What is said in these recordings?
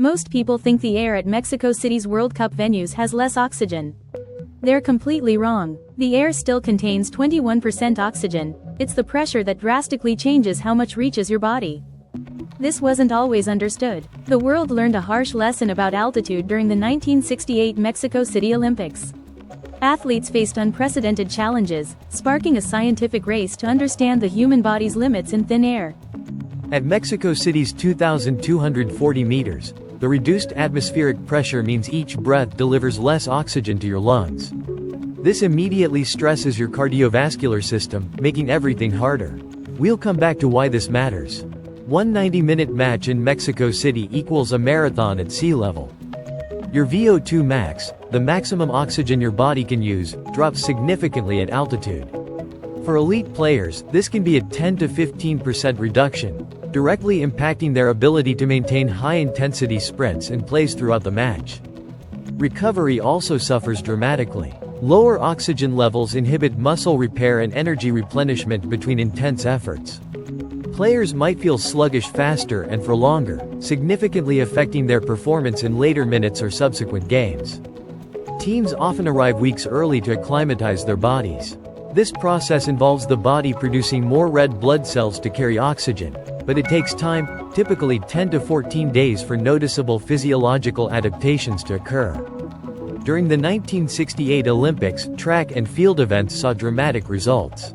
Most people think the air at Mexico City's World Cup venues has less oxygen. They're completely wrong. The air still contains 21% oxygen. It's the pressure that drastically changes how much reaches your body. This wasn't always understood. The world learned a harsh lesson about altitude during the 1968 Mexico City Olympics. Athletes faced unprecedented challenges, sparking a scientific race to understand the human body's limits in thin air. At Mexico City's 2,240 meters, the reduced atmospheric pressure means each breath delivers less oxygen to your lungs. This immediately stresses your cardiovascular system, making everything harder. We'll come back to why this matters. One 90-minute match in Mexico City equals a marathon at sea level. Your VO2 max, the maximum oxygen your body can use, drops significantly at altitude. For elite players, this can be a 10 to 15% reduction, directly impacting their ability to maintain high-intensity sprints and plays throughout the match. Recovery also suffers dramatically. Lower oxygen levels inhibit muscle repair and energy replenishment between intense efforts. Players might feel sluggish faster and for longer, significantly affecting their performance in later minutes or subsequent games. Teams often arrive weeks early to acclimatize their bodies. This process involves the body producing more red blood cells to carry oxygen, but it takes time, typically 10 to 14 days, for noticeable physiological adaptations to occur. During the 1968 Olympics, track and field events saw dramatic results.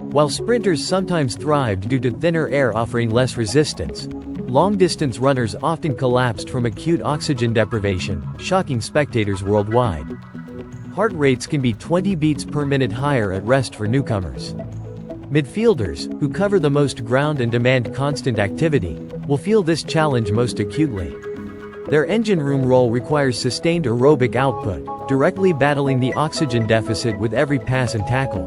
While sprinters sometimes thrived due to thinner air offering less resistance, long-distance runners often collapsed from acute oxygen deprivation, shocking spectators worldwide. Heart rates can be 20 beats per minute higher at rest for newcomers. Midfielders, who cover the most ground and demand constant activity, will feel this challenge most acutely. Their engine room role requires sustained aerobic output, directly battling the oxygen deficit with every pass and tackle.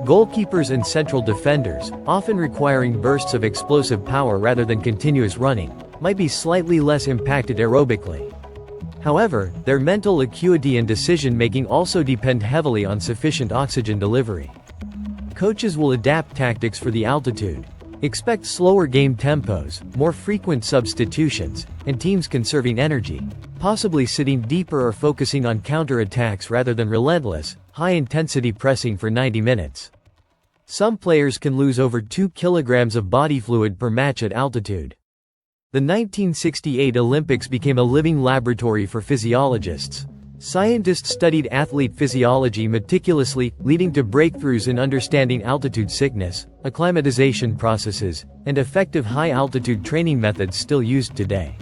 Goalkeepers and central defenders, often requiring bursts of explosive power rather than continuous running, might be slightly less impacted aerobically. However, their mental acuity and decision-making also depend heavily on sufficient oxygen delivery. Coaches will adapt tactics for the altitude. Expect slower game tempos, more frequent substitutions, and teams conserving energy, possibly sitting deeper or focusing on counter-attacks rather than relentless, high-intensity pressing for 90 minutes. Some players can lose over 2 kilograms of body fluid per match at altitude. The 1968 Olympics became a living laboratory for physiologists. Scientists studied athlete physiology meticulously, leading to breakthroughs in understanding altitude sickness, acclimatization processes, and effective high-altitude training methods still used today.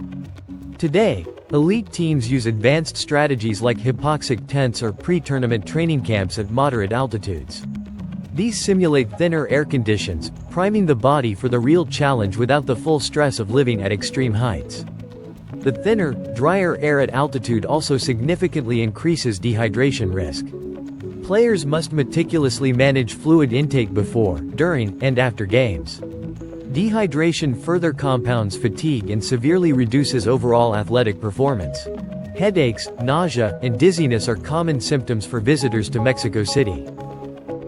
Today, elite teams use advanced strategies like hypoxic tents or pre-tournament training camps at moderate altitudes. These simulate thinner air conditions, priming the body for the real challenge without the full stress of living at extreme heights. The thinner, drier air at altitude also significantly increases dehydration risk. Players must meticulously manage fluid intake before, during, and after games. Dehydration further compounds fatigue and severely reduces overall athletic performance. Headaches, nausea, and dizziness are common symptoms for visitors to Mexico City.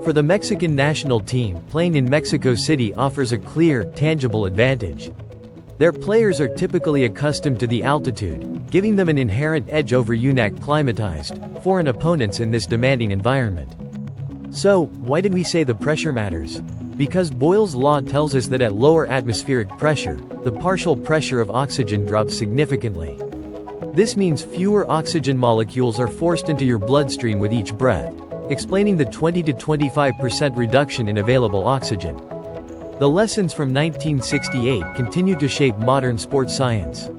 For the Mexican national team, playing in Mexico City offers a clear, tangible advantage. Their players are typically accustomed to the altitude, giving them an inherent edge over UNAC-climatized, foreign opponents in this demanding environment. So, why did we say the pressure matters? Because Boyle's law tells us that at lower atmospheric pressure, the partial pressure of oxygen drops significantly. This means fewer oxygen molecules are forced into your bloodstream with each breath, explaining the 20 to 25% reduction in available oxygen. The lessons from 1968 continue to shape modern sports science.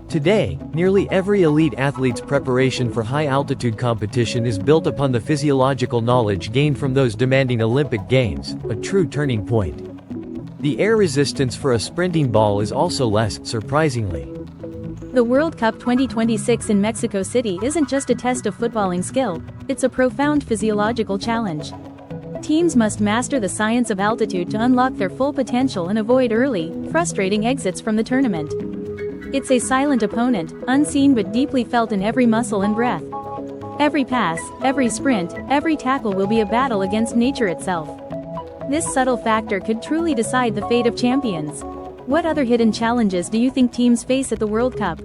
Today, nearly every elite athlete's preparation for high-altitude competition is built upon the physiological knowledge gained from those demanding Olympic Games, a true turning point. The air resistance for a sprinting ball is also less, surprisingly. The World Cup 2026 in Mexico City isn't just a test of footballing skill, it's a profound physiological challenge. Teams must master the science of altitude to unlock their full potential and avoid early, frustrating exits from the tournament. It's a silent opponent, unseen but deeply felt in every muscle and breath. Every pass, every sprint, every tackle will be a battle against nature itself. This subtle factor could truly decide the fate of champions. What other hidden challenges do you think teams face at the World Cup?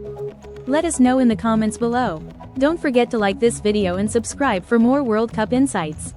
Let us know in the comments below. Don't forget to like this video and subscribe for more World Cup insights.